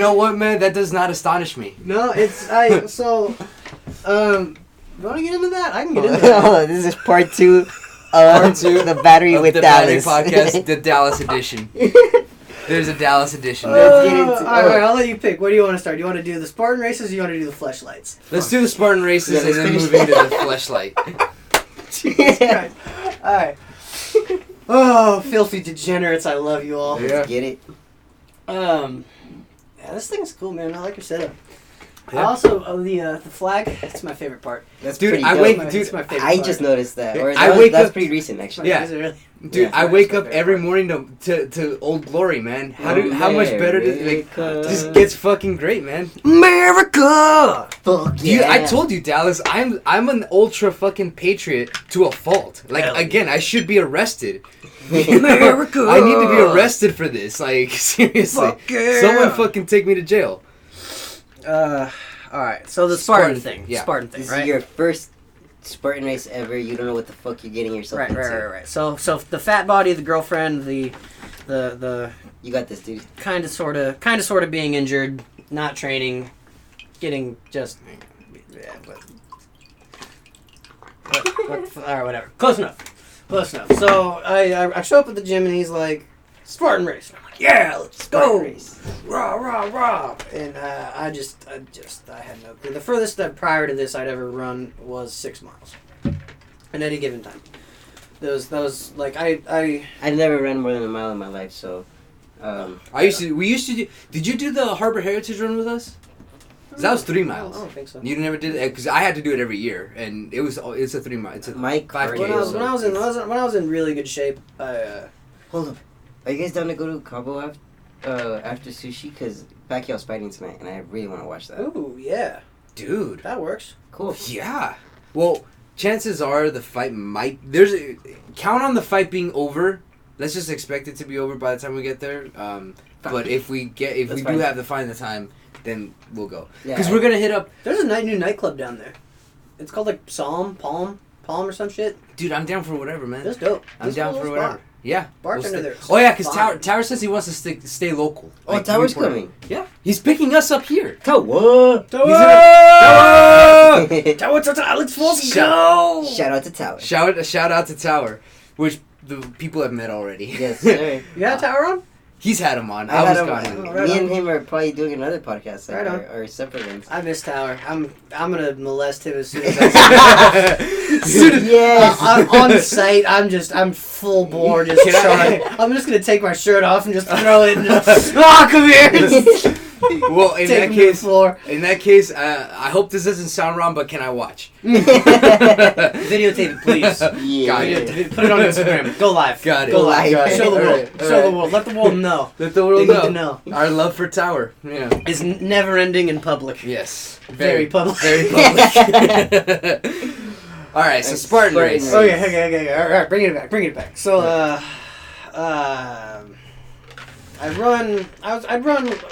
You know what, man? That does not astonish me. No, it's you want to get into that? I can get into that. This is part 2 of the Battery with the Dallas Battery podcast, the Dallas edition. There's a Dallas edition. Let's get into Alright, I'll let you pick. What do you want to start? Do you want to do the Spartan races or do you want to do the fleshlights? Let's do the Spartan races and then move into the fleshlight. Jesus Christ. Alright. Oh, filthy degenerates, I love you all. Let's get it. Yeah, this thing's cool, man. I like your setup. Yeah. I also, the flag, that's my favorite part. That's Dude, pretty I dope. wake- That's my favorite I part. just noticed that. Or that's pretty recent, actually. Yeah. Is it really? Dude, Yeah. I wake up every morning to Old Glory, man. How much better does America. just gets fucking great, man. America! Fuck Dude, yeah. I told you, Dallas, I'm an ultra fucking patriot to a fault. Like, Hell again, I should be arrested. America! I need to be arrested for this. Like, seriously. Fuck yeah. Someone fucking take me to jail. Alright, so the Spartan thing. Yeah. Spartan thing, This right? is your first Spartan race ever. You don't know what the fuck you're getting yourself into. Right. So the fat body, the girlfriend, the You got this, dude. kind of sort of being injured, not training, getting just yeah, alright, whatever. Close enough. So I show up at the gym and he's like, Spartan race. And I'm like, yeah, let's go. Spartan race. Rah. And I had no clue. The furthest that prior to this I'd ever run was 6 miles. At any given time. That was like I never ran more than a mile in my life, so. We used to do. Did you do the Harbor Heritage Run with us? 'Cause that was 3 miles. I don't think so. You never did it because I had to do it every year, and it's a 3 mile. It's a Mike 5K. When Cardio. I was in really good shape, Hold up. Are you guys down to go to Cabo after sushi? Because Pacquiao's fighting tonight, and I really want to watch that. ooh, yeah, Dude. that works. Cool. Yeah. Well, chances are the fight might. Count on the fight being over. Let's just expect it to be over by the time we get there. But if we That's do fine. have to find the time, then we'll go. Yeah. Because we're gonna hit up. There's a new nightclub down there. It's called like Palm or some shit. Dude, I'm down for whatever, man. That's dope. I'm That's a down cool for little whatever. spot. Yeah. Bartender We'll there. stay- Oh yeah, because Fine. Tower says he wants to stay local. Oh, Like, Tower's Newport. coming. Yeah, he's picking us up here. Tower! Tower! Let's go. Shout out to Tower. Shout out to Tower, which the people have met already. Yes, sir. You got a tower on? He's had him on. I I was had gone. him- Right Me on. and him are probably doing another podcast, like Right on. our separate ones. I miss Tower. I'm gonna molest him as soon as I Yes. I'm on site. I'm full bore. Just trying. I'm just gonna take my shirt off and just throw it. And just, come here. Well, in Take that him to the case, floor. I hope this doesn't sound wrong, but can I watch? Videotape it, please. Yeah. Got it. Put it on Instagram. Go live. Got it. Go live. Got it. Show the world. Alright, Show alright. the world. Let the world know. Let the world They need to know. Our love for Tower. Yeah. It's never ending in public. Yes. Very public. Very public. All right, so Spartan Spartan race. race. Okay. All right, bring it back. So, I'd run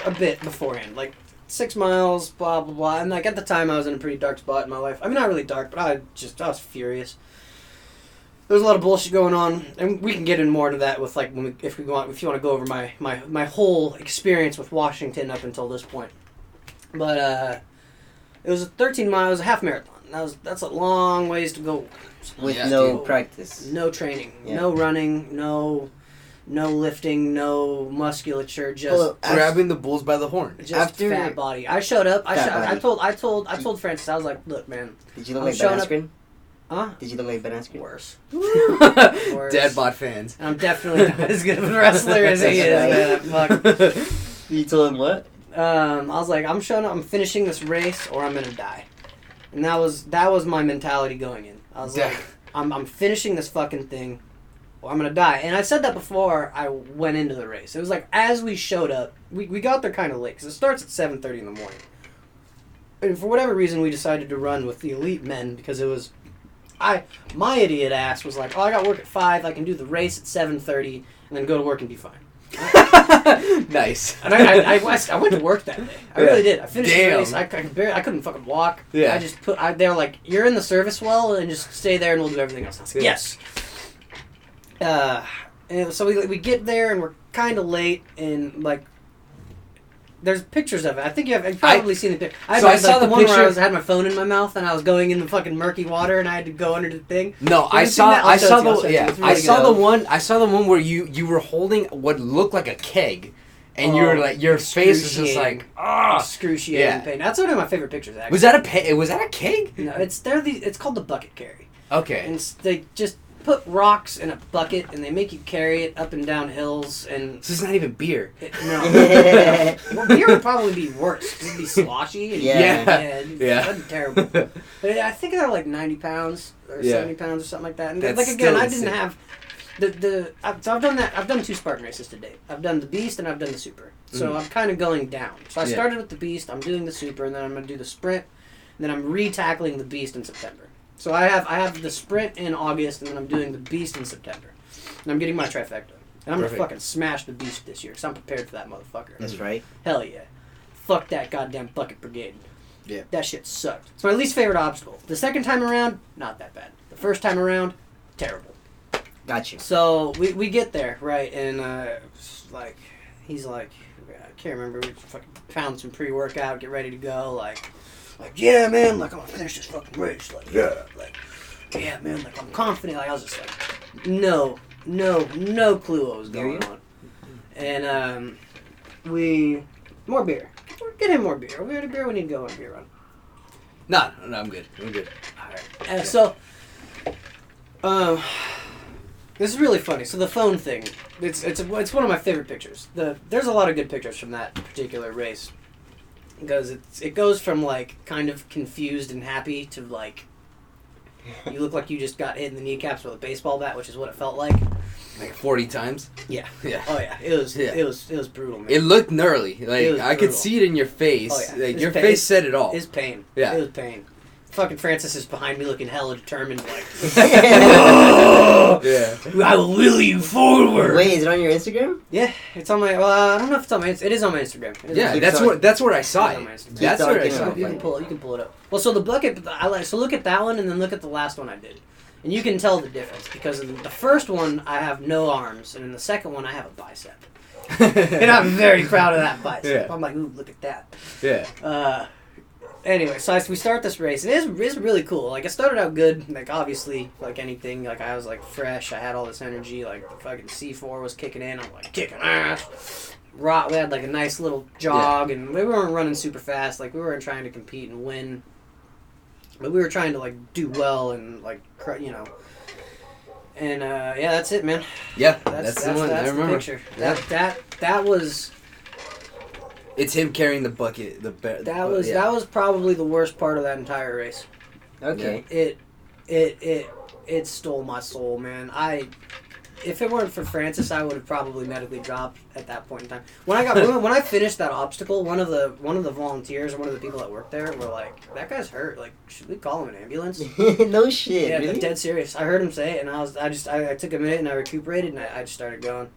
a bit beforehand, like 6 miles, blah blah blah. And like at the time, I was in a pretty dark spot in my life. I mean, not really dark, but I was furious. There was a lot of bullshit going on, and we can get in more into that with like if you want to go over my whole experience with Washington up until this point. But it was 13 miles, a half marathon. That's a long ways to go. With Yeah, no dude. practice. No training, Yeah. no running, no lifting, no musculature, just Hold up. Grabbing the bulls by the horn. just after- fat body. I showed up. Fat body. I told Francis. I was like, look, man, Did you look I'm like Ben showing up- Askren? huh? Did you look like Ben Askren? Worse. Dad bod fans. And I'm definitely not as good of a wrestler as he is. Man. Fuck. You told him what? I was like, I'm showing up. I'm finishing this race, or I'm gonna die. And that was my mentality going in. I was like, I'm finishing this fucking thing, or I'm gonna die. And I said that before I went into the race. It was like as we showed up, we got there kind of late because it starts at 7:30 in the morning. And for whatever reason, we decided to run with the elite men because it was, my idiot ass was like, oh, I got work at 5. I can do the race at 7:30 and then go to work and be fine. Nice. And I went to work that day. I really did. I finished Damn. the race. I couldn't fucking walk. Yeah. I just they were like, you're in the service well, and just stay there, and we'll do everything else. I was like, Yeah. yes. And so we get there, and we're kind of late, and like There's pictures of it. I think you've probably seen the picture. I saw the one picture. where I had my phone in my mouth and I was going in the fucking murky water and I had to go under the thing. No, I saw the one where you were holding what looked like a keg, and you were like your face was just like excruciating pain. That's one of my favorite pictures. Actually, was that a keg? No, it's called the bucket carry. Okay, and they just put rocks in a bucket and they make you carry it up and down hills and. So it's not even beer. No. Well, beer would probably be worse. It'd be sloshy. And that'd be terrible. But I think they're like 90 pounds or 70 pounds or something like that. And That's like again, I insane. didn't have so I've done that. I've done 2 Spartan races to date. I've done the Beast and I've done the Super. So I'm kind of going down. So I started with the Beast. I'm doing the Super, and then I'm gonna do the Sprint, and then I'm re-tackling the Beast in September. So I have the Sprint in August, and then I'm doing the Beast in September. And I'm getting my trifecta. And I'm going to fucking smash the Beast this year, because I'm prepared for that motherfucker. That's right. Hell yeah. Fuck that goddamn bucket brigade. Yeah. That shit sucked. It's my least favorite obstacle. The second time around, not that bad. The first time around, terrible. Got you. So we get there, right, and he's like, I can't remember, we fucking found some pre-workout, get ready to go, like, yeah, man, like, I'm gonna finish this fucking race, like, yeah, man, like, I'm confident, like, I was just like, no clue what was going on. And, more beer. Get him more beer. We had a beer, we need to go on a beer run. No, I'm good. Alright, so, this is really funny. So the phone thing, it's one of my favorite pictures. There's a lot of good pictures from that particular race. Because it goes from, like, kind of confused and happy to, like, you look like you just got hit in the kneecaps with a baseball bat, which is what it felt like. Like 40 times? Yeah. Yeah. Oh, yeah. It was brutal, man. It looked gnarly. Like, I could see it in your face. Oh, yeah. Like, your face said it all. It's pain. Yeah. It was pain. Fucking Francis is behind me looking hella determined, like, yeah. I will will you forward. Wait, is it on your Instagram? Yeah, it's on my. Well, I don't know if it's on my. It is on my Instagram. Yeah, that's where I saw it. That's where I saw it. You can pull it up. Well, so the bucket. So look at that one, and then look at the last one I did, and you can tell the difference because in the first one I have no arms, and in the second one I have a bicep, and I'm very proud of that bicep. Yeah. I'm like, ooh, look at that. Yeah. Anyway, so we start this race. It is really cool. Like, it started out good. Like, obviously, like anything, like, I was, like, fresh. I had all this energy. Like, fucking C4 was kicking in. I'm, like, kicking ass. We had, like, a nice little jog, and we weren't running super fast. Like, we weren't trying to compete and win. But we were trying to, like, do well and, like, you know. And, yeah, that's it, man. Yeah, that's the one. That's I remember. The picture. Yeah. That was... It's him carrying the bucket. That was probably the worst part of that entire race. Okay. It stole my soul, man. If it weren't for Francis, I would have probably medically dropped at that point in time. When I finished that obstacle, one of the volunteers or one of the people that worked there were like, "That guy's hurt. Like, should we call him an ambulance?" No shit. Yeah, really? dead serious. I heard him say it, and I took a minute and I recuperated and I just started going,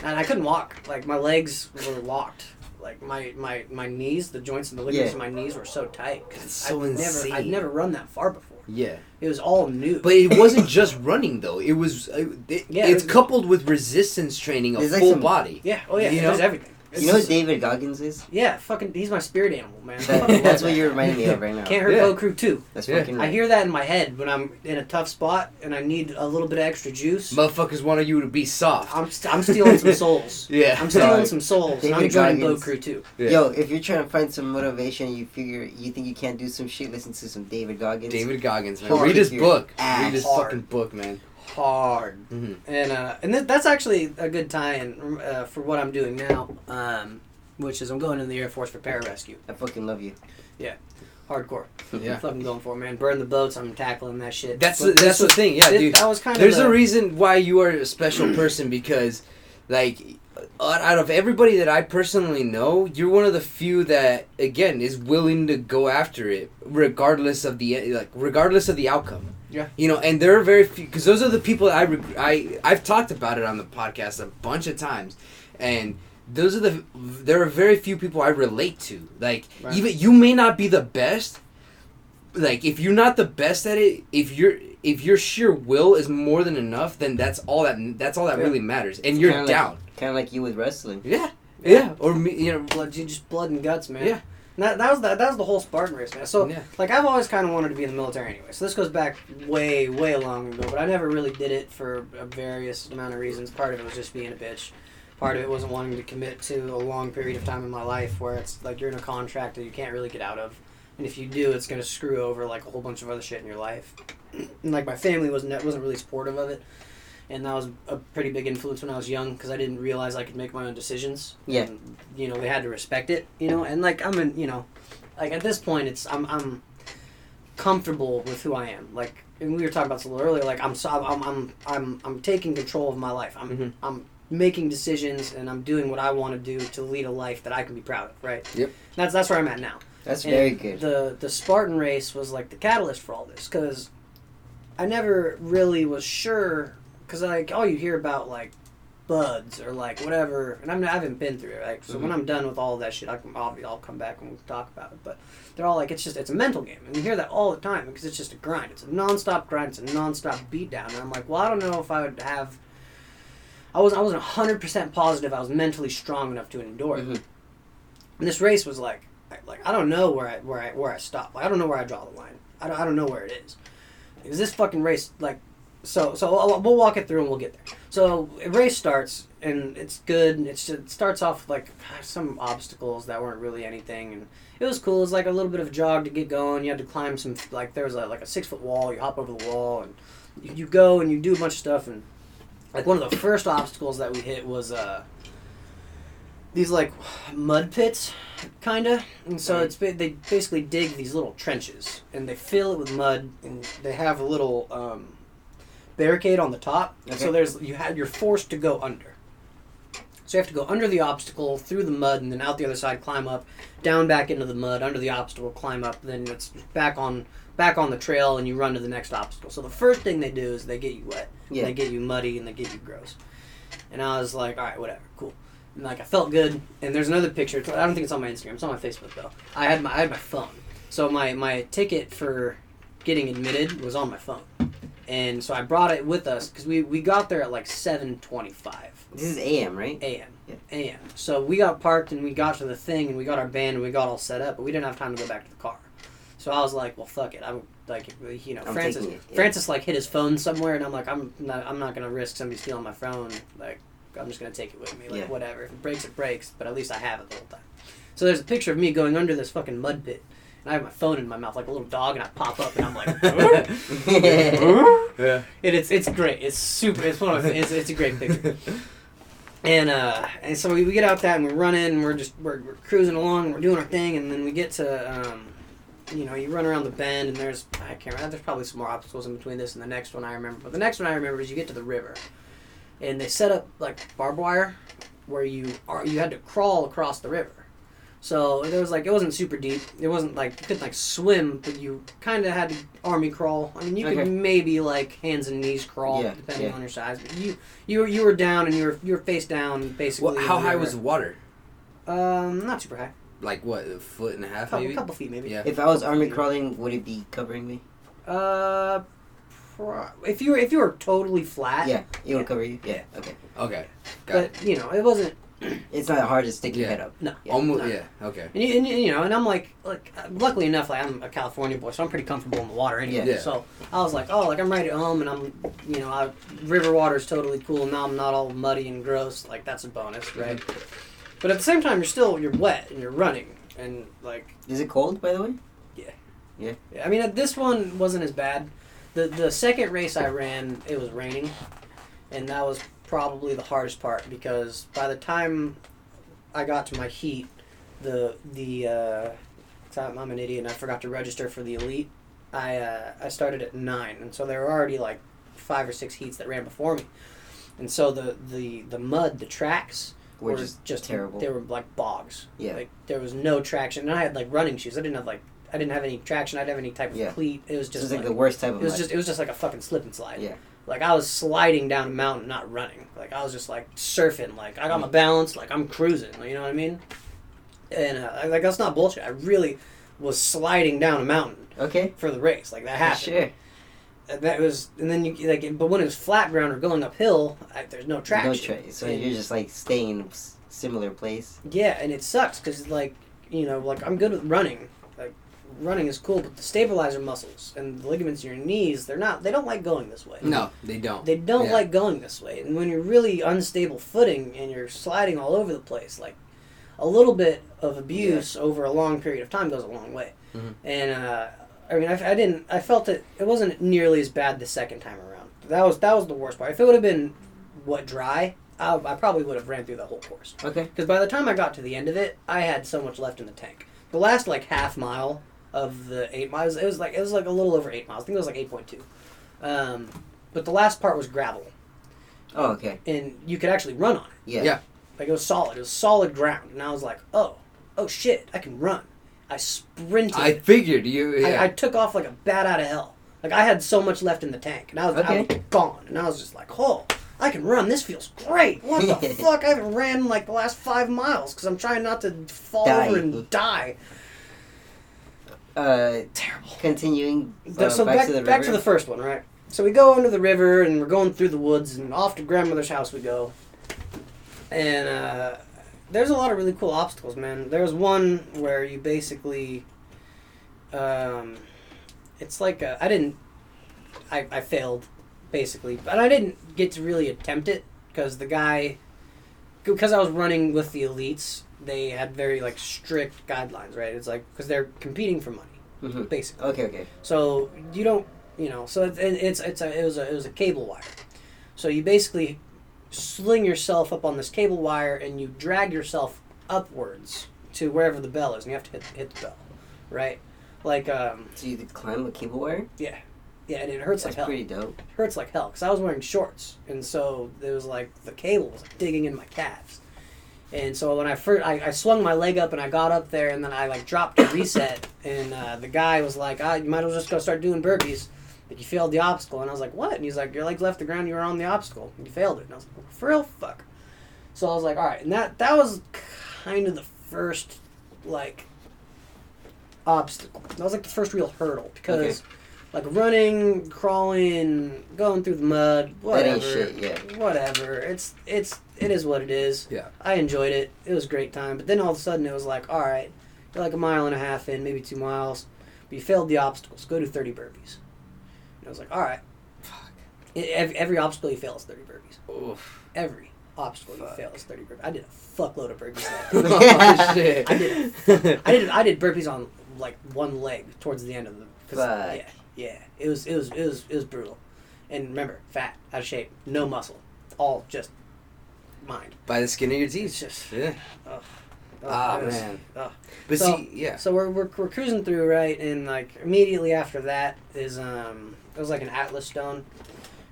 and I couldn't walk. Like, my legs were locked. Like, my knees, the joints and the ligaments of my knees were so tight. It's so insane. I'd never run that far before. Yeah. It was all new. But it wasn't just running, though. It was... it's coupled with resistance training of full body. Yeah. Oh, yeah. You It know? was everything. You know who David Goggins is? Yeah, fucking, he's my spirit animal, man. That's what you're reminding me of right now. Can't hurt Bo Crew 2. That's fucking right. I hear that in my head when I'm in a tough spot and I need a little bit of extra juice. Motherfuckers want you to be soft. I'm stealing some souls. Yeah. I'm stealing some souls. And I'm joining Bo Crew 2. Yeah. Yo, if you're trying to find some motivation, you think you can't do some shit, listen to some David Goggins. David Goggins, man. Hard. Read his book. Ass. Read his fucking book, man. Hard. Mm-hmm. And that's actually a good tie-in for what I'm doing now. Which is I'm going in the Air Force for pararescue. I fucking love you. Yeah. Hardcore. Yeah. I'm fucking going for it, man. Burn the boats. I'm tackling that shit. That's the thing. Yeah, dude. That was kind of There's a reason why you are a special person because, like, out of everybody that I personally know, you're one of the few that, again, is willing to go after it regardless of the outcome. Yeah. You know, and there are very few, because those are the people that I've talked about it on the podcast a bunch of times, and there are very few people I relate to. Like, even you may not be the best. Like, if you're not the best at it, if your sheer will is more than enough, then that's all that really matters, and you're down. Kind of like you with wrestling. Yeah. Yeah, or me, you know, blood and guts, man. Yeah. And that was the whole Spartan race, man. So like I've always kind of wanted to be in the military anyway. So this goes back way long ago, but I never really did it for a various amount of reasons. Part of it was just being a bitch. Part of it wasn't wanting to commit to a long period of time in my life where it's like you're in a contract that you can't really get out of. And if you do, it's going to screw over like a whole bunch of other shit in your life. And like my family wasn't really supportive of it. And that was a pretty big influence when I was young because I didn't realize I could make my own decisions. Yeah. And, you know, they had to respect it, you know. And like I'm in, you know, like at this point I'm comfortable with who I am. Like, and we were talking about this a little earlier, like I'm taking control of my life. I'm making decisions and I'm doing what I want to do to lead a life that I can be proud of, right? Yep. That's where I'm at now. That's very good. The Spartan race was like the catalyst for all this because I never really was sure because like all you hear about like buds or like whatever, and I haven't been through it, right? So when I'm done with all of that shit, I'll come back and we'll talk about it. But they're all like it's a mental game, and you hear that all the time because it's just a grind. It's a nonstop grind. It's a nonstop beatdown. And I'm like, well, I don't know if I would have. I wasn't 100% positive I was mentally strong enough to endure it. And this race was like I don't know where I stop. Like, I don't know where I draw the line. I don't know where it is. Because this fucking race, like, so we'll walk it through and we'll get there. So a race starts and it's good. It starts off with like some obstacles that weren't really anything, and it was cool. It was like a little bit of a jog to get going. You had to climb some like there was like a 6-foot wall. You hop over the wall and you go and you do a bunch of stuff. And like one of the first obstacles that we hit was these like mud pits, kinda, and so they basically dig these little trenches and they fill it with mud and they have a little barricade on the top. Okay. So you're forced to go under. So you have to go under the obstacle, through the mud, and then out the other side, climb up, down back into the mud, under the obstacle, climb up, then it's back on the trail, and you run to the next obstacle. So the first thing they do is they get you wet, they get you muddy, and they get you gross. And I was like, all right, whatever, cool. And like I felt good. And there's another picture. I don't think it's on my Instagram. It's on my Facebook though. I had my phone. So my ticket for getting admitted was on my phone. And so I brought it with us because we got there at like 7:25. This is AM, right? AM. Yeah. AM. So we got parked and we got to the thing and we got our band and we got all set up, but we didn't have time to go back to the car. So I was like, well, fuck it. I'm like, you know, Francis like hit his phone somewhere, and I'm like, I'm not gonna risk somebody stealing my phone. Like, I'm just gonna take it with me. Like, whatever. If it breaks, it breaks. But at least I have it the whole time. So there's a picture of me going under this fucking mud pit. And I have my phone in my mouth like a little dog, and I pop up, and I'm like, yeah. And it's great. It's super. It's one of it's a great picture. And so we get out that, and we're running, and we're cruising along, and we're doing our thing, and then we get to you know, you run around the bend, and I can't remember. There's probably some more obstacles in between this and the next one I remember. But the next one I remember is you get to the river, and they set up like barbed wire where you had to crawl across the river. So there was like, it wasn't super deep. It wasn't like you couldn't like swim, but you kind of had to army crawl. I mean, you could maybe like hands and knees crawl depending on your size. But you were down and you were face down basically. Well, how high was the water? Not super high. Like what, a foot and a half A maybe? couple feet maybe. Yeah. If I was army crawling, would it be covering me? If you were totally flat. Yeah, it would cover you. Yeah. Okay. Okay. But you know, it wasn't. It's not hard to stick your head up. No. Almost. No. Yeah. Okay. And you know, and I'm like, luckily enough, like I'm a California boy, so I'm pretty comfortable in the water anyway. Yeah. So I was like, oh, like I'm right at home, and I'm, you know, river water's totally cool. Now I'm not all muddy and gross. Like that's a bonus, right? But at the same time, you're wet and you're running, and like. Is it cold, by the way? Yeah. Yeah. I mean, this one wasn't as bad. The second race I ran, it was raining, and that was probably the hardest part because by the time I got to my heat, I'm an idiot and I forgot to register for the elite. I started at 9, and so there were already like 5 or 6 heats that ran before me, and so the mud, the tracks were just terrible. They were like bogs. Yeah, like there was no traction, and I had like running shoes. I didn't have any traction. I didn't have any type of cleat. It was just like the worst type of mud. It was just like a fucking slip and slide. Yeah. Like, I was sliding down a mountain, not running. Like, I was just, like, surfing. Like, I got my balance. Like, I'm cruising. You know what I mean? And, like, that's not bullshit. I really was sliding down a mountain. Okay. For the race. Like, that happened. Sure. That was... And then, but when it was flat ground or going uphill, there's no traction. So you're just, like, staying similar place. Yeah, and it sucks because like I'm good with running. Like running is cool, but the stabilizer muscles and the ligaments in your knees, they don't like going this way. No, they don't. They don't like going this way. And when you're really unstable footing and you're sliding all over the place, like a little bit of abuse over a long period of time goes a long way. Mm-hmm. And I felt it wasn't nearly as bad the second time around. That was the worst part. If it would have been dry, I probably would have ran through the whole course. Okay. Because by the time I got to the end of it, I had so much left in the tank. The last like half mile of the 8 miles, it was like a little over 8 miles. I think it was like 8.2. But the last part was gravel. Oh, okay. And you could actually run on it. Yeah. Like it was solid. It was solid ground. And I was like, oh shit, I can run. I sprinted. I figured you. Yeah. I took off like a bat out of hell. Like I had so much left in the tank, and I was gone. And I was just like, oh, I can run. This feels great. What the fuck? I haven't ran like the last 5 miles because I'm trying not to fall over and die. Terrible. Continuing. So back to the first one, right? So we go under the river and we're going through the woods and off to grandmother's house we go. And there's a lot of really cool obstacles, man. There's one where you basically, it's like I failed, basically. But I didn't get to really attempt it because because I was running with the elites, they had very like strict guidelines, right? It's like, because they're competing for money, basically. Okay. So you don't, so it was a cable wire. So you basically sling yourself up on this cable wire and you drag yourself upwards to wherever the bell is, and you have to hit the bell, right? Like so you climb a cable wire? Yeah, and it hurts like hell. That's pretty dope. It hurts like hell because I was wearing shorts, and so it was like the cable was like digging in my calves. And so when I swung my leg up and I got up there, and then I like dropped to reset, and the guy was like, you might as well just go start doing burpees. Like, you failed the obstacle. And I was like, what? And he's like, your legs left the ground, you were on the obstacle. And you failed it. And I was like, for real? Fuck. So I was like, all right. And that was kind of the first, like, obstacle. That was like the first real hurdle. Because, like, running, crawling, going through the mud, whatever. That ain't shit, yeah. Whatever. It is what it is. Yeah. I enjoyed it. It was a great time. But then all of a sudden it was like, all right, you're like 1.5 miles in, maybe 2 miles. But you failed the obstacles. Go do 30 burpees. I was like, all right. Fuck. Every obstacle you fail is 30 burpees. Oof. Every obstacle you fail is 30 burpees. I did a fuckload of burpees. Oh, shit. I did burpees on like one leg towards the end of the. Fuck. Yeah. It was brutal. And remember, fat, out of shape, no muscle, all just mind. By the skin of your teeth. It's just yeah. Man. But so, see, yeah. So we're cruising through, right, and like immediately after that is it was like an Atlas stone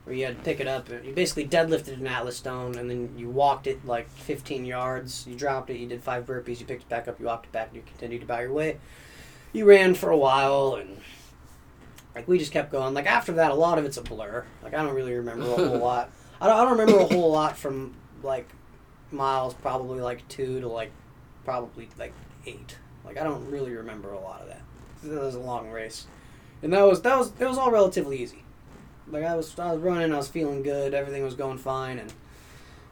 where you had to pick it up. You basically deadlifted an Atlas stone and then you walked it like 15 yards. You dropped it. You did 5 burpees. You picked it back up. You walked it back. And you continued about your way. You ran for a while and like we just kept going. Like after that, a lot of it's a blur. Like I don't really remember a whole lot. I don't remember a whole lot from like miles probably like 2 to like probably like 8. Like I don't really remember a lot of that. It was a long race, and it was all relatively easy. Like I was running, I was feeling good, everything was going fine, and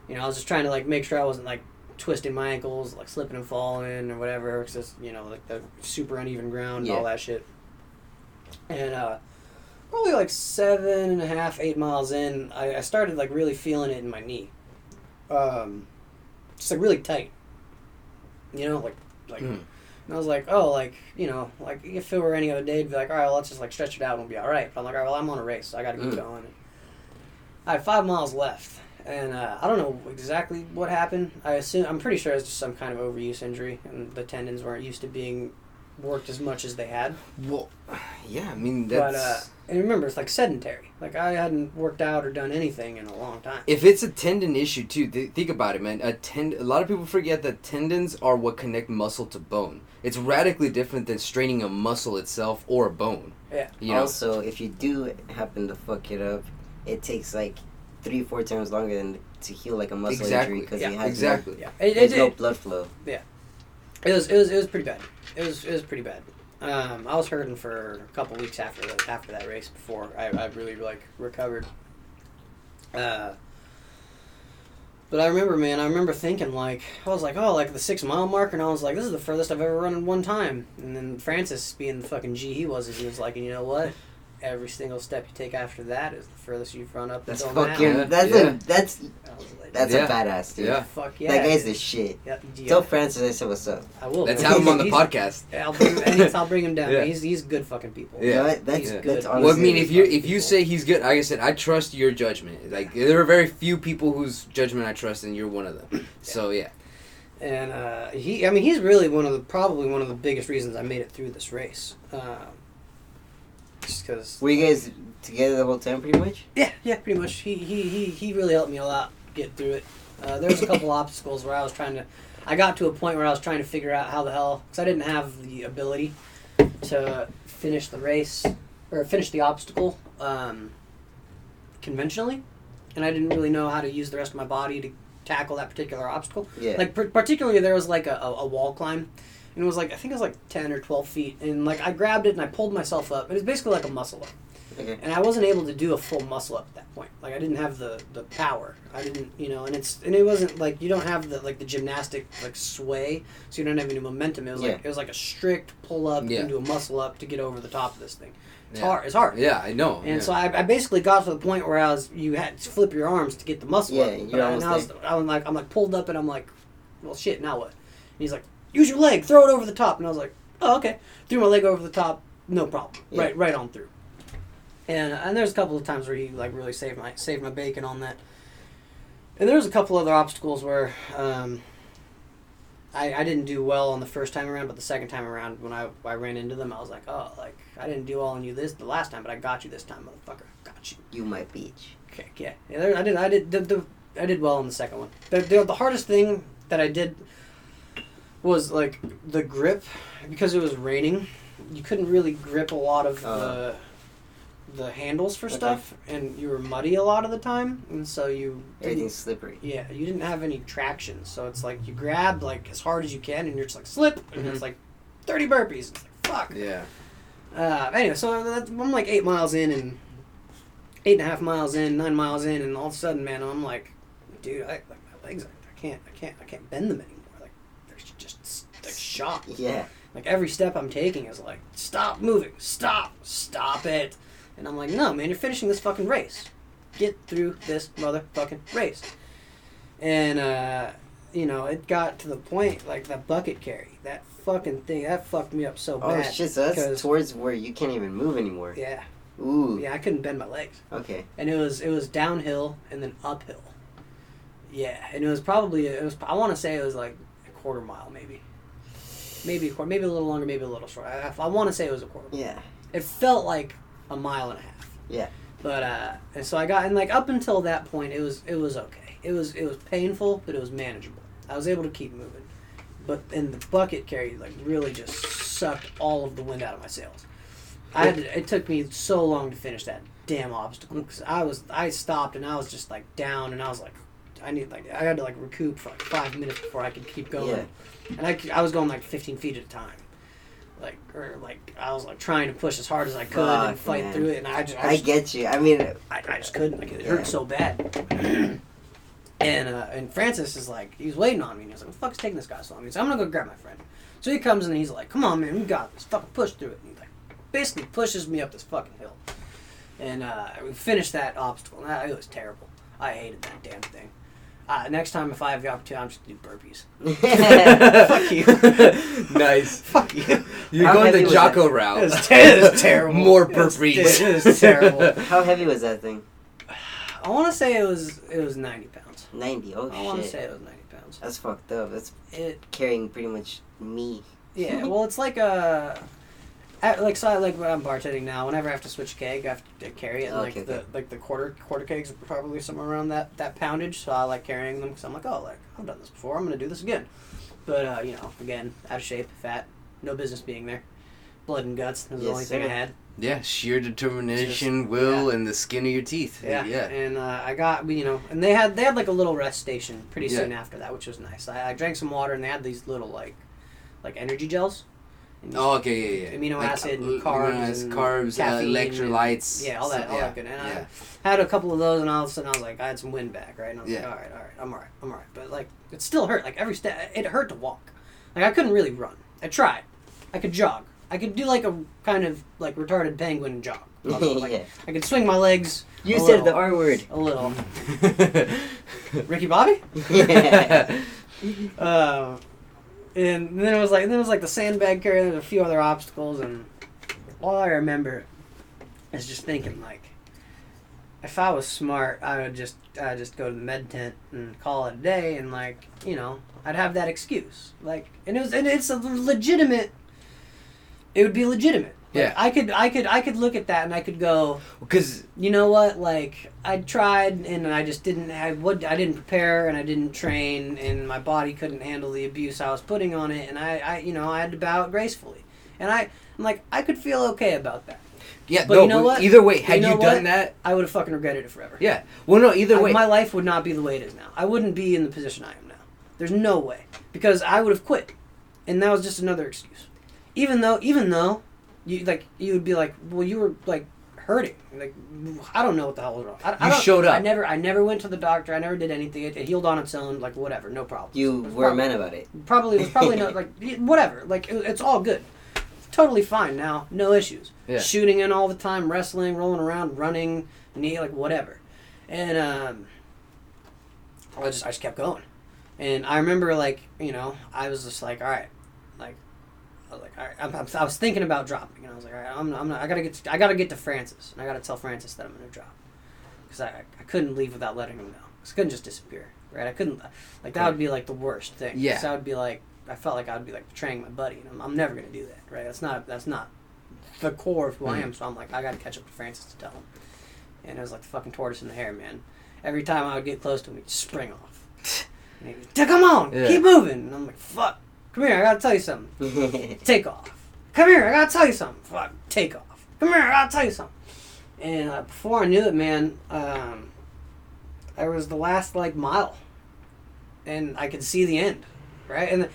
I was just trying to like make sure I wasn't like twisting my ankles, like slipping and falling or whatever. It's just like the super uneven ground and all that shit. And probably like 7.5, 8 miles in, I started like really feeling it in my knee. Just like really tight. And I was like, oh, like if it were any other day, it'd be like, all right, well, let's just like stretch it out and we'll be all right. But I'm like, all right, well, I'm on a race, so I got to keep going. I had 5 miles left, and I don't know exactly what happened. I'm pretty sure it was just some kind of overuse injury, and the tendons weren't used to being worked as much as they had. Well, yeah, I mean that's. But and remember, it's like sedentary. Like I hadn't worked out or done anything in a long time. If it's a tendon issue too, think about it, man. A lot of people forget that tendons are what connect muscle to bone. It's radically different than straining a muscle itself or a bone. Yeah. Also, if you do happen to fuck it up, it takes like 3-4 times longer than to heal like a muscle injury because it has no blood flow. Yeah. It was pretty bad. It was pretty bad. I was hurting for a couple weeks after that race before I really like recovered. But I remember thinking, like, I was like, oh, like the 6 mile mark, and I was like, this is the furthest I've ever run in one time. And then Francis, being the fucking G he was like, and you know what? Every single step you take after that is the furthest you've run up. That's until fucking. now. That's a badass dude. Yeah. Fuck yeah. That guy's the shit. Yeah. Tell Francis I said what's up. I will. Let's have him on the podcast. I'll bring him down. Yeah. He's good fucking people. Yeah, that's good. That's well, I mean, if you say he's good, like I said, I trust your judgment. Like there are very few people whose judgment I trust, and you're one of them. So yeah. And he's really probably one of the biggest reasons I made it through this race. Just because. Were you guys together the whole time, pretty much? Yeah, pretty much. He really helped me a lot get through it. There was a couple obstacles where I got to a point where I was trying to figure out how the hell, because I didn't have the ability to finish the race or finish the obstacle conventionally, and I didn't really know how to use the rest of my body to tackle that particular obstacle. Yeah. Like particularly, there was like a wall climb. And it was like, I think it was like 10 or 12 feet. And like I grabbed it and I pulled myself up. It was basically like a muscle up. Okay. And I wasn't able to do a full muscle up at that point. Like I didn't have the power. I didn't, and it wasn't like, you don't have the gymnastic like sway. So you don't have any momentum. It was like, it was like a strict pull up into a muscle up to get over the top of this thing. It's hard. It's hard. Yeah, I know. And so I basically got to the point where you had to flip your arms to get the muscle up. I'm like pulled up and I'm like, well shit, now what? And he's like, use your leg, throw it over the top. And I was like, oh, okay. Threw my leg over the top, no problem. Yeah. Right on through. And there's a couple of times where he like really saved my bacon on that. And there was a couple other obstacles where I didn't do well on the first time around, but the second time around when I ran into them, I was like, oh, like I didn't do well on you the last time, but I got you this time, motherfucker. Got you. You my bitch. Okay, yeah. I did well on the second one. The hardest thing that I did was like the grip, because it was raining. You couldn't really grip a lot of the handles for stuff, and you were muddy a lot of the time, and so everything's slippery. Yeah, you didn't have any traction, so it's like you grab like as hard as you can, and you're just like slip, and it's like 30 burpees. It's like fuck. Yeah. Anyway, so I'm like 8 miles in, and 8.5 miles in, 9 miles in, and all of a sudden, man, I'm like, dude, my legs, I can't bend them anymore. Just like shot. Yeah. Like every step I'm taking is like, stop moving, stop it. And I'm like, no, man, you're finishing this fucking race. Get through this motherfucking race. And it got to the point like that bucket carry, that fucking thing, that fucked me up so bad. Oh shit, so that's towards where you can't even move anymore. Yeah. Ooh. Yeah, I couldn't bend my legs. Okay. And it was downhill and then uphill. Yeah, and I want to say it was like a quarter mile, maybe a quarter, maybe a little longer, maybe a little short. I want to say it was a quarter mile. Yeah. It felt like a mile and a half. Yeah. But and so I got, and like up until that point, it was okay. It was painful, but it was manageable. I was able to keep moving. But in the bucket carry, like really just sucked all of the wind out of my sails. It took me so long to finish that damn obstacle, because I stopped and I was just like down, and I was like, I had to like recoup for like 5 minutes before I could keep going. Yeah. And I was going like 15 feet at a time. I was like trying to push as hard as I could and fight through it, and I get you. I mean, I just couldn't. Like, it hurt so bad. And Francis is like, he's waiting on me, and he's like, "What the fuck is taking this guy so long?" He's like, "I'm gonna go grab my friend." So he comes and he's like, "Come on, man, we got this. Fucking push through it." And he like basically pushes me up this fucking hill, and we finished that obstacle. And it was terrible. I hated that damn thing. Next time, if I have the opportunity, I'm just gonna do burpees. Fuck you. Nice. Fuck you. You're going the Jocko route. It was terrible. More burpees. It was terrible. How heavy was that thing? I want to say it was 90 pounds. 90? Oh, shit. I want to say it was 90 pounds. That's fucked up. That's carrying pretty much me. Yeah, well, it's like when I'm bartending now, whenever I have to switch a keg, I have to carry it. And the quarter kegs are probably somewhere around that poundage, so I like carrying them because I'm like, oh, like I've done this before, I'm gonna do this again. But again, out of shape, fat, no business being there. Blood and guts was the only thing I had. Yeah, sheer determination, will, and the skin of your teeth. Yeah. And I got, and they had like a little rest station pretty soon after that, which was nice. I drank some water, and they had these little like energy gels. Okay, yeah. Amino acid, and carbs, caffeine, electrolytes. Yeah, all that good. And I had a couple of those, and all of a sudden I was like, I had some wind back, right? And I was like, all right, I'm all right. But like, it still hurt. Like every step, it hurt to walk. Like I couldn't really run. I tried. I could jog. I could do like a kind of like retarded penguin jog. Like, I could swing my legs. You said the R word. A little. Ricky Bobby? Yeah. And then it was like the sandbag carry. There was a few other obstacles, and all I remember is just thinking like, if I was smart, I'd just go to the med tent and call it a day, and like I'd have that excuse. Like, it's a legitimate. It would be legitimate. Like, yeah. I could look at that and I could go, because you know what? Like I tried and I just didn't. I didn't prepare and I didn't train and my body couldn't handle the abuse I was putting on it, and I had to bow it gracefully, and I'm like I could feel okay about that. Yeah, but you know what? Either way, had you done that, I would have fucking regretted it forever. Yeah. Well, no, either way, my life would not be the way it is now. I wouldn't be in the position I am now. There's no way, because I would have quit, and that was just another excuse. Even though you would be like, well, you were like hurting. Like I don't know what the hell was wrong. I showed up. I never went to the doctor. I never did anything. It healed on its own. Like whatever, no problem. You were a man about it. It was probably not like whatever. Like it's all good. Totally fine now. No issues. Yeah. Shooting in all the time, wrestling, rolling around, running, like whatever. And I just kept going. And I remember I was just like, all right, like. I was thinking about dropping, and I was like, all right, I gotta get to Francis, and I gotta tell Francis that I'm gonna drop, because I couldn't leave without letting him know, because I couldn't just disappear, right? I couldn't, like that would be like the worst thing. Yeah. So I would be like, I felt like I would be like betraying my buddy, and I'm never gonna do that, right? That's not the core of who I am. So I'm like, I gotta catch up to Francis to tell him, and it was like the fucking tortoise in the hare, man. Every time I would get close to him, he'd spring off, and he'd be, come on, keep moving, and I'm like, fuck. Come here, I gotta tell you something. Take off. Come here, I gotta tell you something. Fuck, take off. Come here, I gotta tell you something. And before I knew it, man, I was the last mile, and I could see the end, right? And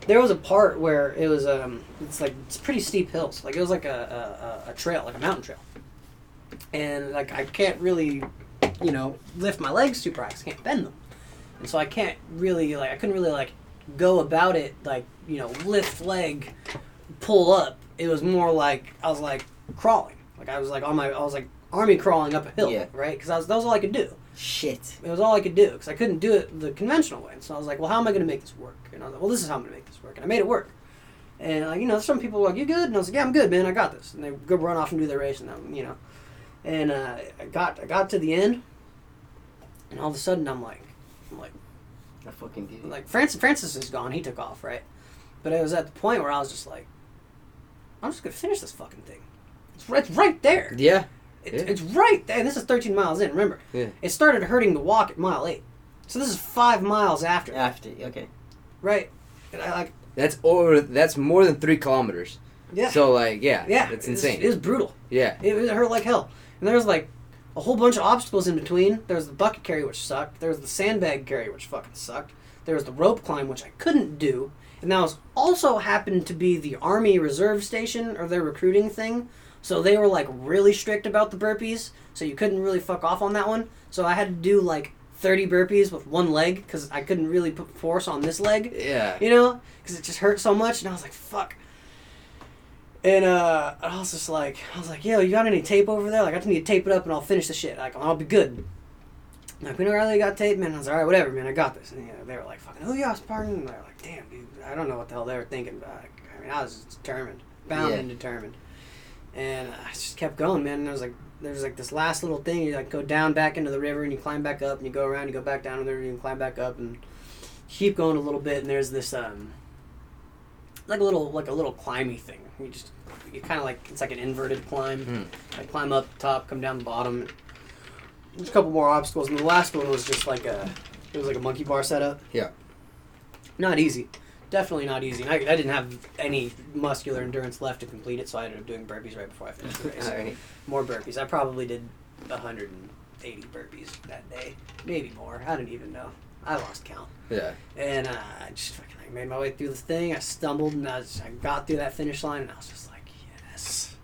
there was a part where it was it's pretty steep hills. Like it was like a trail, like a mountain trail, and like I can't really, lift my legs super high. I can't bend them, and so I can't really I couldn't really go about it lift leg, pull up. It was more like I was crawling, I was army crawling up a hill, right? Because that was all I could do. Shit. It was all I could do because I couldn't do it the conventional way. And so I was like, well, how am I going to make this work? And I was like, well, this is how I'm going to make this work, and I made it work. And some people were like, you good? And I was like, yeah, I'm good, man. I got this. And they go run off and do their race, and and I got to the end, and all of a sudden I'm like. I fucking did. Like Francis is gone. He took off, right? But it was at the point where I was just like, I'm just gonna finish this fucking thing. It's right there. Yeah. It's right there. And this is 13 miles in. Remember? Yeah. It started hurting to walk at mile 8, so this is 5 miles after. Okay. Right. And that's more than 3 kilometers. Yeah. So it's insane. It was brutal. Yeah. It hurt like hell, and there was a whole bunch of obstacles in between. There was the bucket carry, which sucked. There was the sandbag carry, which fucking sucked. There was the rope climb, which I couldn't do. And that was also happened to be the Army Reserve Station, or their recruiting thing. So they were really strict about the burpees. So you couldn't really fuck off on that one. So I had to do 30 burpees with one leg, because I couldn't really put force on this leg. Yeah. Because it just hurt so much. And I was like, fuck. And I was just yo, you got any tape over there? I just need to tape it up and I'll finish the shit. I'll be good. We don't really got tape, man. I was like, all right, whatever, man, I got this. And they were like, fucking, who y'all sparring? And they were like, damn, dude, I don't know what the hell they were thinking, but I was determined, bound and determined. And I just kept going, man. And there's this last little thing. You go down back into the river and you climb back up, and you go around, you go back down to the river, and you climb back up, and keep going a little bit. And there's this a little climby thing. You kind of it's like an inverted climb. I climb up the top, come down the bottom. There's a couple more obstacles, and the last one was just it was like a monkey bar setup. Yeah. Not easy. Definitely not easy. And I didn't have any muscular endurance left to complete it, so I ended up doing burpees right before I finished the race. Right. More burpees. I probably did 180 burpees that day. Maybe more. I don't even know. I lost count. Yeah. And I just fucking made my way through this thing. I stumbled and I got through that finish line and I was just like, yes.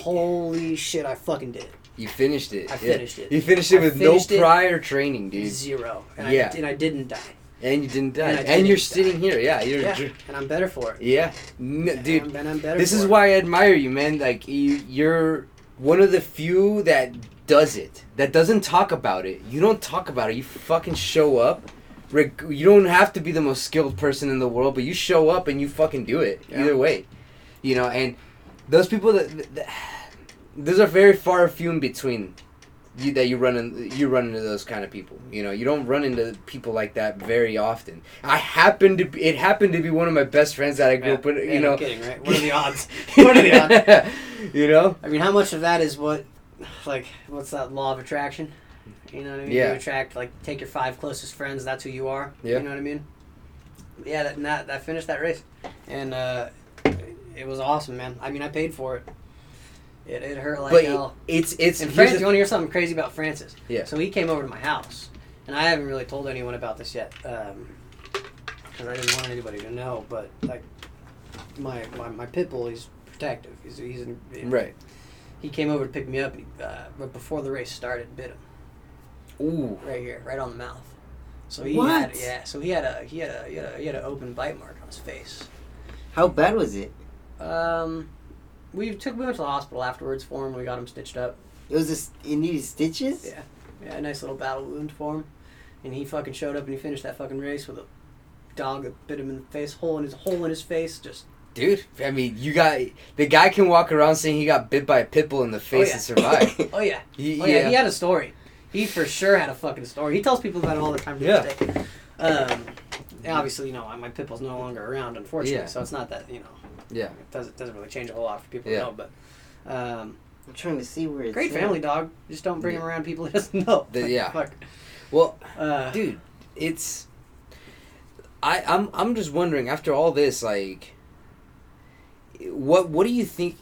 Holy shit, I fucking did it. You finished it. I finished it. You finished it with no prior training, dude. 0. And yeah. I didn't die. And you didn't die. And you're sitting here. Yeah. And I'm better for it. Yeah. Dude, I'm better this for is it. why I admire you, man. Like, you're one of the few that does it. That doesn't talk about it. You don't talk about it. You fucking show up. You don't have to be the most skilled person in the world, but you show up and you fucking do it. Yeah. Either way. You know, and those people those are very far few in between. You run into those kind of people. You know, you don't run into people like that very often. It happened to be one of my best friends that I grew up with. You know, no kidding, right? What are the odds? What are the odds? You know, I mean, how much of that is what's that law of attraction? You know what I mean? Yeah. You attract, take your 5 closest friends. That's who you are. Yeah. You know what I mean? Yeah. I finished that race, and it was awesome, man. I mean, I paid for it. It hurt like hell. It's and Francis, you want to hear something crazy about Francis? Yeah. So he came over to my house, and I haven't really told anyone about this yet, because I didn't want anybody to know. But my pit bull, he's protective. He's right. He came over to pick me up, but before the race started, bit him. Ooh. Right here, right on the mouth. So he had an open bite mark on his face. How bad was it? We went to the hospital afterwards for him. We got him stitched up. It needed stitches? Yeah, a nice little battle wound for him. And he fucking showed up and he finished that fucking race with a dog that bit him in the face, hole in his face, just. Dude, I mean, the guy can walk around saying he got bit by a pit bull in the face and survive. Oh yeah. He had a story. He for sure had a fucking story. He tells people about it all the time to this day. Obviously, my pit bull's no longer around, unfortunately, so it's not that, Yeah. It doesn't really change a whole lot for people to know, but I'm trying to see where it's great family dog. Just don't bring him around people he doesn't know. Fuck. Well, dude, it's I'm just wondering, after all this, what do you think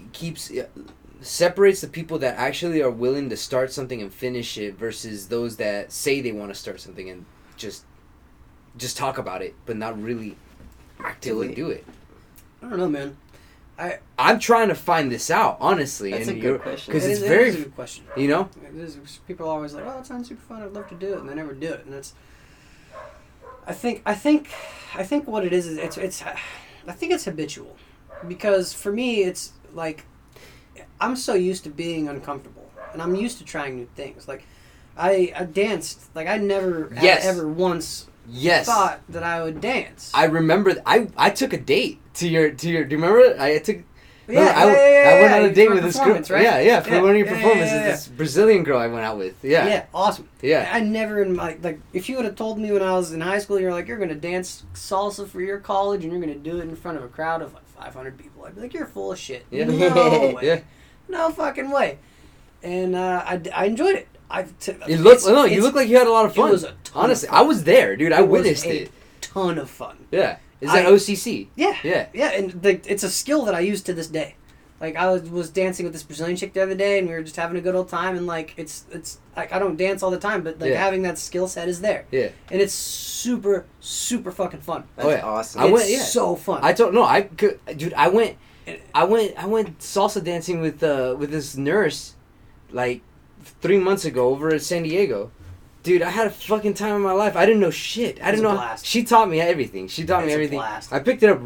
separates the people that actually are willing to start something and finish it versus those that say they want to start something and just talk about it but not really actively do it? I don't know, man. I'm trying to find this out, honestly. That's a good question. Because it is a good question. You know? People are always like, "Oh, that sounds super fun. I'd love to do it," and they never do it. And that's. I think what it is it's. I think it's habitual, because for me it's like, I'm so used to being uncomfortable, and I'm used to trying new things. Like, I danced. Like, I never ever once. Thought that I would dance. I remember. I took a date to your. Do you remember? I went on a date with this girl. Right? For one of your performances, this Brazilian girl I went out with. Yeah. Yeah, awesome. Yeah. I never in my if you would have told me when I was in high school, you're gonna dance salsa for your college and you're gonna do it in front of a crowd of 500 people, I'd be like, you're full of shit. Yeah. No way. Yeah. No fucking way. And I enjoyed it. You look like you had a lot of fun. It was a ton honestly, of fun. I was there, dude. I witnessed it. Ton of fun. Yeah. Is that OCC? Yeah. Yeah. Yeah, and it's a skill that I use to this day. Like, I was dancing with this Brazilian chick the other day, and we were just having a good old time, and it's like, I don't dance all the time, but having that skill set is there. Yeah. And it's super, super fucking fun. That's awesome. It's so fun. I went salsa dancing with this nurse, 3 months ago over in San Diego. Dude, I had a fucking time of my life. I didn't know shit. I didn't know. Blast. She taught me everything. I picked it up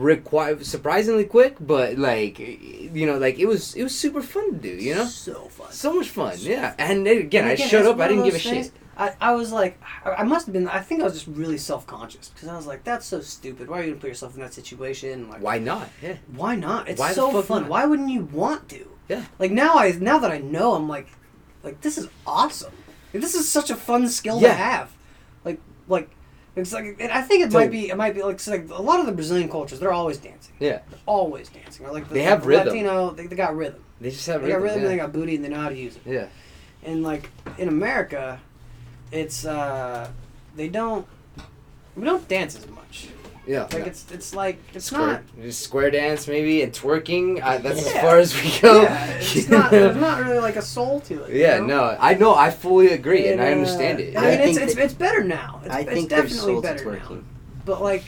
surprisingly quick, but it was super fun to do. You know, so fun, so much fun. Yeah, and again, I showed up. I didn't give a shit. I was like, I must have been. I think I was just really self-conscious because I was like, that's so stupid. Why are you gonna put yourself in that situation? Like, why not? Yeah. Why not? It's so fun. Not? Why wouldn't you want to? Yeah. Like now that I know, I'm like this is awesome. This is such a fun skill to have. Like it's like, and I think it might be like a lot of the Brazilian cultures, they're always dancing. Yeah. They're always dancing. Or they have rhythm. Latino, they got rhythm. They just have rhythm. They got rhythm. Yeah. They got booty, and they know how to use it. Yeah. And in America, it's we don't dance as much. Yeah. Like it's like it's square, not just square dance maybe and twerking. That's as far as we go. Yeah, it's not. There's not really like a soul to it. Yeah, you know? no, I know. I fully agree, and I understand it. I mean, it's better now. It's definitely better now. But like,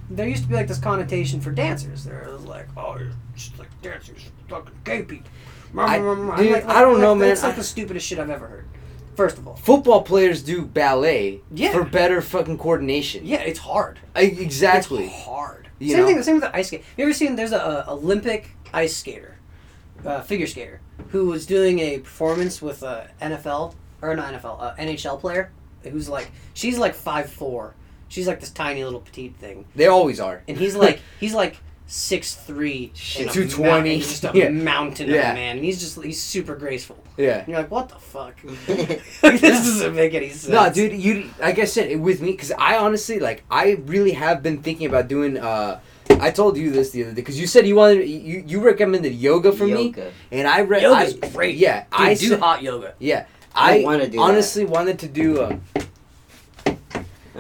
there used to be like this connotation for dancers. There was like, oh, you're just like dancing, just fucking gay people. I don't know, man. It's like the stupidest shit I've ever heard. First of all, football players do ballet for better fucking coordination. Yeah, it's hard. Exactly. It's hard. Same thing with the ice skate. You ever seen? There's a Olympic ice skater, figure skater, who was doing a performance with a NFL or not NFL, NHL player, who's like she's like 5'4". She's like this tiny little petite thing. They always are. And he's like 6'3", 220, just a mountain of a man, and he's super graceful. Yeah, and you're like, what the fuck? This doesn't make any sense. No, dude, you like I said with me, because I honestly I really have been thinking about doing. I told you this the other day because you said you recommended yoga for me, and I read yoga's great. Yeah, dude, I do hot yoga. Yeah, I honestly wanted to do.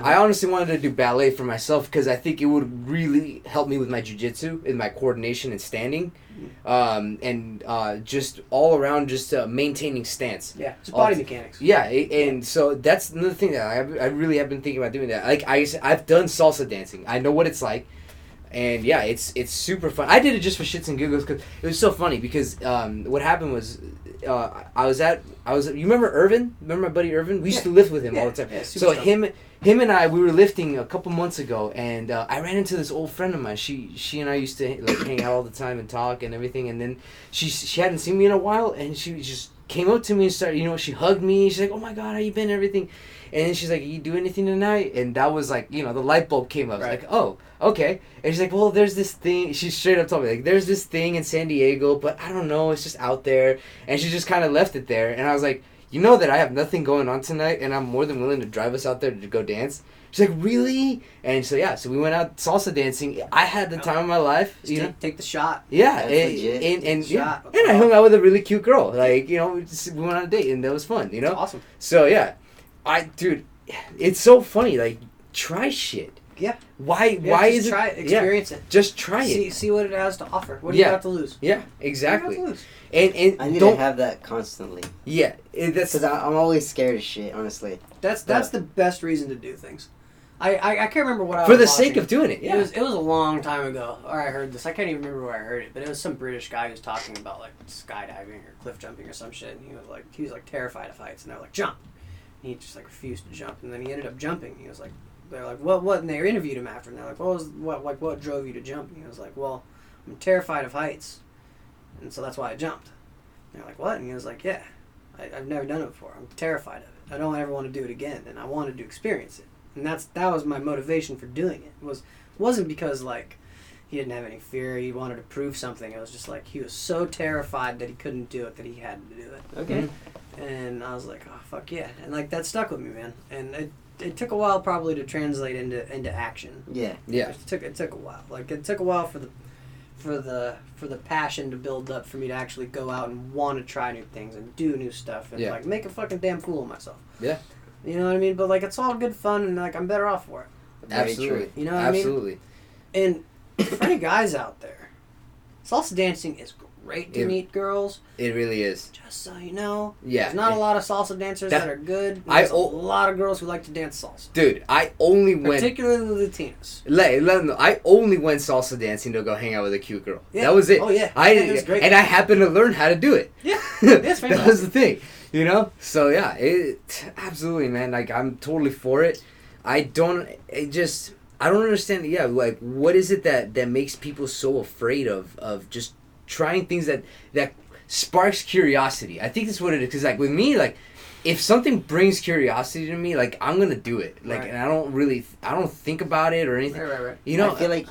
I honestly wanted to do ballet for myself because I think it would really help me with my jiu-jitsu and my coordination and standing, and just all around just maintaining stance. Yeah, just body mechanics. Yeah, and so that's another thing that I really have been thinking about doing that. Like I've done salsa dancing. I know what it's like, and yeah, it's super fun. I did it just for shits and giggles because it was so funny because what happened was. I was you remember Irvin? Remember my buddy Irvin? We used to lift with him all the time. Yeah, so him and I, we were lifting a couple months ago, and I ran into this old friend of mine. She and I used to like hang out all the time and talk and everything. And then she hadn't seen me in a while, and she just came up to me and started, she hugged me. She's like, "Oh my God, how you been?" Everything. And then she's like, "You do anything tonight?" And that was like, the light bulb came up. I was like, "Oh, okay." And she's like, "Well, there's this thing." She straight up told me, like, "There's this thing in San Diego, but I don't know. It's just out there." And she just kind of left it there. And I was like, "You know that I have nothing going on tonight, and I'm more than willing to drive us out there to go dance." She's like, "Really?" And so yeah, so we went out salsa dancing. I had the time of my life. Take the shot. Yeah, and I hung out with a really cute girl. Like we went on a date, and that was fun. That's awesome. So yeah. Dude, it's so funny. Like, try shit. Yeah. Why is it? Try it. Experience it. Just try it. See what it has to offer. What do you have to lose? Yeah, exactly. What do you have to lose? And I need to have that constantly. Yeah, that's because I'm always scared of shit. Honestly. That's the best reason to do things. I can't remember what I was for the watching. sake of doing it. Yeah. It was a long time ago. Or I heard this. I can't even remember where I heard it, but it was some British guy who was talking about like skydiving or cliff jumping or some shit, and he was like terrified of heights, and they're like, "Jump." He just like refused to jump, and then he ended up jumping. He was like, they're like, what? And they interviewed him after, and they're like, what drove you to jump? And he was like, well, I'm terrified of heights, and so that's why I jumped. And they're like, what? And he was like, yeah, I've never done it before. I'm terrified of it. I don't ever want to do it again, and I wanted to experience it. And that was my motivation for doing it. It wasn't because like he didn't have any fear. He wanted to prove something. It was just like he was so terrified that he couldn't do it that he had to do it. Okay. Mm-hmm. And I was like, oh, fuck yeah. And, like, that stuck with me, man. And it took a while probably to translate into action. Yeah. Yeah. It took a while. Like, it took a while for the passion to build up for me to actually go out and want to try new things and do new stuff and, like, make a fucking damn fool of myself. Yeah. You know what I mean? But, like, it's all good fun and, like, I'm better off for it. Absolutely. You know what I mean? Absolutely. And for any guys out there, salsa dancing is great to meet girls. It really is. Just so you know. Yeah. There's not a lot of salsa dancers that are good. There's a lot of girls who like to dance salsa. Dude, I only went... Particularly Latinas. Let them know. I only went salsa dancing to go hang out with a cute girl. Yeah. That was it. Oh, yeah. It was great. And I happened to learn how to do it. Yeah. That's that was the thing. So, yeah. Absolutely, man. Like, I'm totally for it. I don't understand. Yeah, like, what is it that makes people so afraid of just trying things that sparks curiosity? I think that's what it is. Because, like, with me, like, if something brings curiosity to me, like, I'm gonna do it. Like, and I don't think about it or anything. Right. I feel like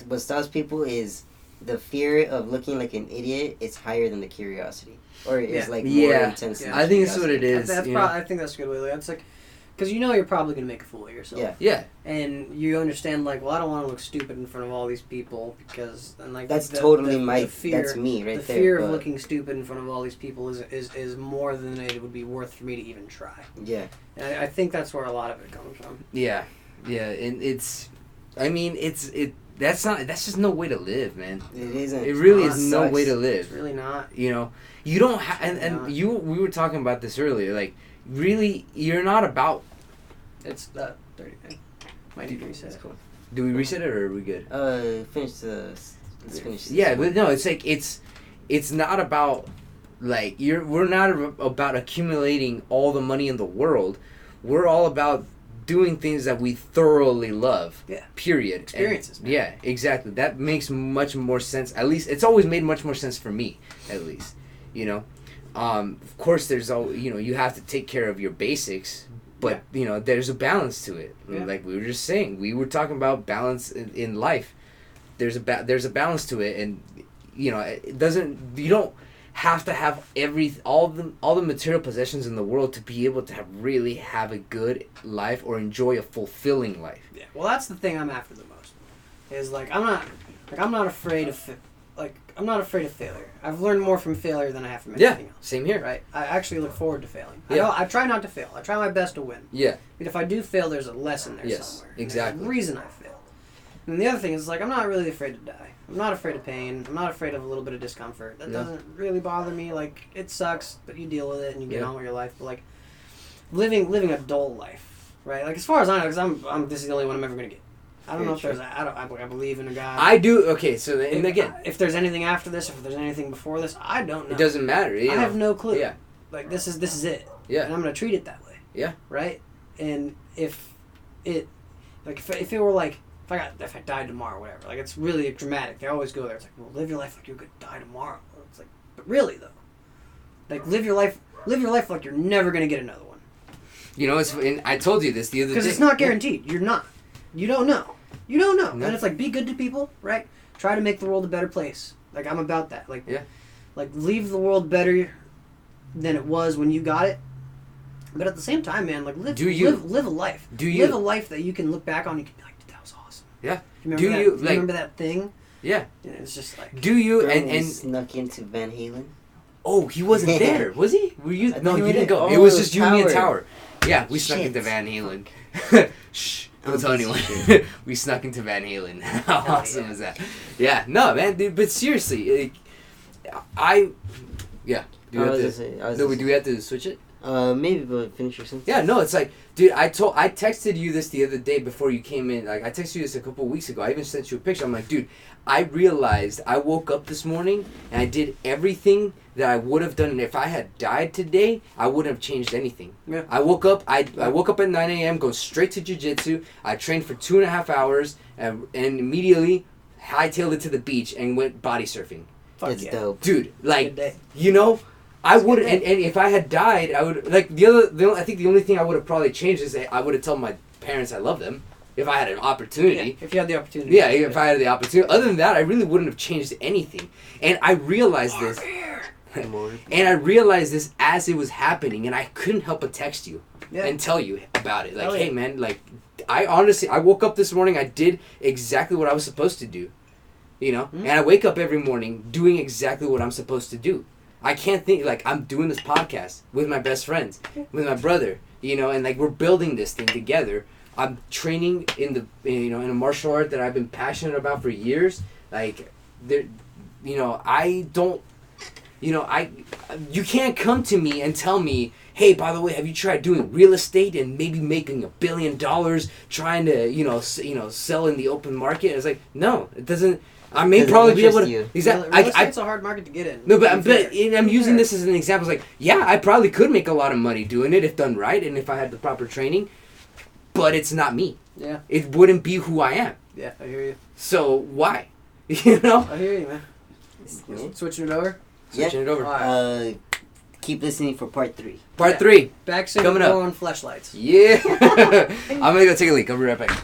what stops people is the fear of looking like an idiot is higher than the curiosity, or is like more intense. Yeah. I think that's what it is. I think that's a good way to look at it. It's like, because you know you're probably going to make a fool of yourself. Yeah. And you understand, like, well, I don't want to look stupid in front of all these people because, and like, that's totally my fear. That's me right there. The fear of looking stupid in front of all these people is more than it would be worth for me to even try. Yeah. And I think that's where a lot of it comes from. Yeah, and it's I mean, that's just no way to live, man. It isn't. It really is no way to live. It's really not. You know, you don't have, we were talking about this earlier. Like, really, you're not about. It's that 30. Might need to reset it. Cool. Do we reset it or are we good? Let's finish this. Yeah, but no, it's like it's not about like we're not about accumulating all the money in the world. We're all about doing things that we thoroughly love. Yeah. Period. Experiences. And, yeah, exactly. That makes much more sense. At least it's always made much more sense for me. At least, you know. Of course, there's you have to take care of your basics, but there's a balance to it. Yeah. Like we were just saying, we were talking about balance in life. There's a balance to it, and it doesn't. You don't have to have all the material possessions in the world to be able to really have a good life or enjoy a fulfilling life. Yeah. Well, that's the thing I'm after the most. Is I'm not afraid of failure. I've learned more from failure than I have from anything else. Same here. Right. I actually look forward to failing. Yeah. I try not to fail. I try my best to win. Yeah. But if I do fail, there's a lesson there somewhere. Exactly. There's a reason I failed. And the other thing is I'm not really afraid to die. I'm not afraid of pain. I'm not afraid of a little bit of discomfort. That doesn't really bother me. Like, it sucks, but you deal with it and you get on with your life. But like living a dull life, right? Like, as far as I know, because this is the only one I'm ever gonna get. I don't know if there's. I believe in a God. I do. Okay, so and again, if there's anything after this, if there's anything before this, I don't know. It doesn't matter. I have no clue. Yeah. Like, this is it. Yeah. And I'm gonna treat it that way. Yeah. Right. And if it were like. If I died tomorrow or whatever, like, it's really dramatic. They always go there. It's like, well, live your life like you're gonna die tomorrow. It's like, but really though, like, live your life like you're never gonna get another one. And I told you this the other day. Because it's not guaranteed. You're not. You don't know. No. And it's like, be good to people, right? Try to make the world a better place. Like, I'm about that. Like, like, leave the world better than it was when you got it. But at the same time, man, like, live a life. Live a life that you can look back on and you can be like, that was awesome. Yeah. Remember that thing? Yeah. It's just like. Do you and snuck into Van Halen? Oh, he wasn't there, was he? Were you? No, you didn't go. Oh, it was just you, me, and Tower. Yeah, we Shit. snuck into Van Halen. Shh. Don't tell anyone. We snuck into Van Halen. How awesome is that? Yeah. No, man, dude. But seriously, Do we have to switch it? Maybe, but finish your sentence. Yeah, no, it's like, dude, I texted you this the other day before you came in. Like, I texted you this a couple of weeks ago. I even sent you a picture. I'm like, dude, I realized I woke up this morning and I did everything that I would have done. And if I had died today, I wouldn't have changed anything. Yeah. I woke up at 9 a.m., go straight to jiu-jitsu. I trained for 2.5 hours and immediately hightailed it to the beach and went body surfing. That's dope. Dude, like, I would, and if I had died, I would, like, I think the only thing I would have probably changed is that I would have told my parents I love them, if I had an opportunity. Yeah, if you had the opportunity. Yeah, if I had the opportunity. Other than that, I really wouldn't have changed anything. And I realized this. And I realized this as it was happening, and I couldn't help but text you and tell you about it. Like, hey, man, like, I woke up this morning, I did exactly what I was supposed to do, And I wake up every morning doing exactly what I'm supposed to do. I can't think, like, I'm doing this podcast with my best friends, with my brother, and, like, we're building this thing together. I'm training in a martial art that I've been passionate about for years. Like, I don't, you can't come to me and tell me, hey, by the way, have you tried doing real estate and maybe making $1 billion trying to, sell in the open market? It's like, no, it doesn't. I may probably be able to. Exactly. Real estate's a hard market to get in. No, but I'm using this as an example. It's like, yeah, I probably could make a lot of money doing it if done right and if I had the proper training, but it's not me. Yeah. It wouldn't be who I am. Yeah, I hear you. So why? I hear you, man. Switching it over. Switching it over. Right. Keep listening for part 3. Part 3. Back soon coming up on fleshlights. Yeah. I'm gonna go take a leak. I'll be right back.